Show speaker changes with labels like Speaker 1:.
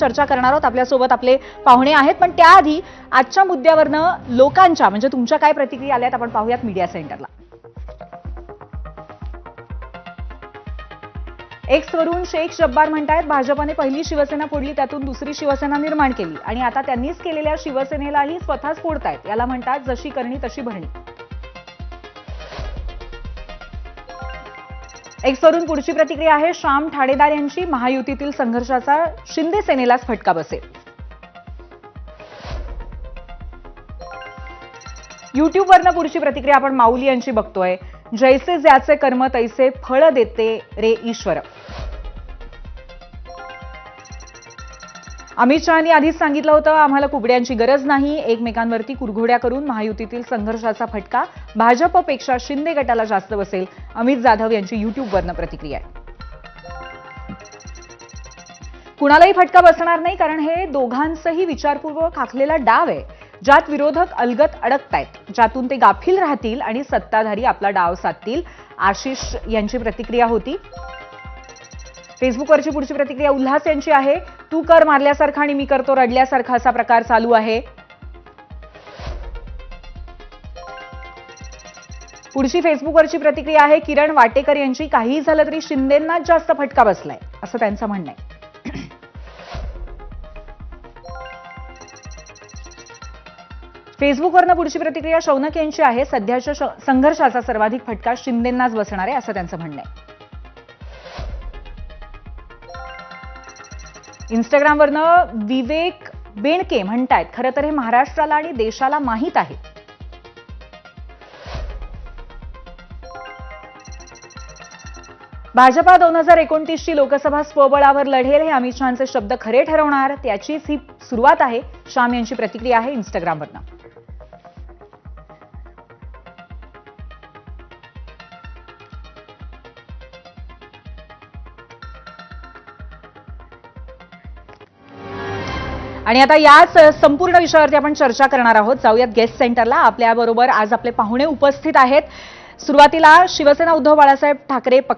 Speaker 1: चर्चा करणार आहोत। आपल्यासोबत आपले पाहुणे आहेत, पण त्याआधी आजच्या मुद्द्यावरनं लोकांच्या म्हणजे तुमच्या काय प्रतिक्रिया आल्यात आपण पाहूयात मीडिया सेंटरला। एक्स वरून शेख जब्बार म्हणतायत, भाजपने पहिली शिवसेना फोडली, त्यातून दुसरी शिवसेना निर्माण केली आणि आता त्यांनीच केलेल्या शिवसेनेलाही स्वतःच फोडतायत। याला म्हणतात जशी करणी तशी भरणी। एक्स वरून पुढची प्रतिक्रिया आहे श्याम ठाणेदार यांची, महायुतीतील संघर्षाचा शिंदे सेनेलाच फटका बसेल। युट्यूबवरनं पुढची प्रतिक्रिया आपण माऊली यांची बघतोय, जैसे ज्याचे कर्म तैसे फळ देते रे ईश्वर। अमित शहानी आधीच सांगितलं होतं, आम्हाला कुबड्यांची गरज नाही, एकमेकांवरती कुरघोड्या करून महायुतीतील संघर्षाचा फटका भाजपपेक्षा शिंदे गटाला जास्त बसेल। अमित जाधव यांची युट्यूबवरनं प्रतिक्रिया आहे। कुणालाही फटका बसणार नाही, कारण हे दोघांचंही विचारपूर्वक आखलेला डाव आहे, ज्यात विरोधक अलगत अडकतायत, ज्यातून ते गाफील राहतील आणि सत्ताधारी आपला डाव साधतील। आशिष यांची प्रतिक्रिया होती। फेसबुकवरची पुढची प्रतिक्रिया उल्हास यांची आहे, तू कर मारल्यासारखा आणि मी करतो रडल्यासारखा असा प्रकार चालू आहे। पुढची फेसबुकवरची प्रतिक्रिया आहे किरण वाटेकर यांची, काही झालं तरी शिंदेंनाच जास्त फटका बसलाय असं त्यांचं म्हणणं आहे। फेसबुकवरनं पुढची प्रतिक्रिया शौनक यांची आहे, सध्याच्या संघर्षाचा सर्वाधिक फटका शिंदेंनाच बसणार आहे असं त्यांचं म्हणणं आहे। इंस्टाग्रामवरनं विवेक बेणके म्हणतायत, खरं तर हे महाराष्ट्राला आणि देशाला माहीत आहे। भाजपा 2029ची लोकसभा स्वबळावर लढेल, हे अमित शहांचे शब्द खरे ठरवणार, त्याचीच ही सुरुवात आहे। श्याम यांची प्रतिक्रिया आहे इंस्टाग्रामवरनं। आणि आता याच संपूर्ण विषयावरती आपण चर्चा करणार आहोत। जाऊयात गेस्ट सेंटरला। आपल्याबरोबर आज आपले पाहुणे उपस्थित आहेत। सुरुवातीला शिवसेना उद्धव बाळासाहेब ठाकरे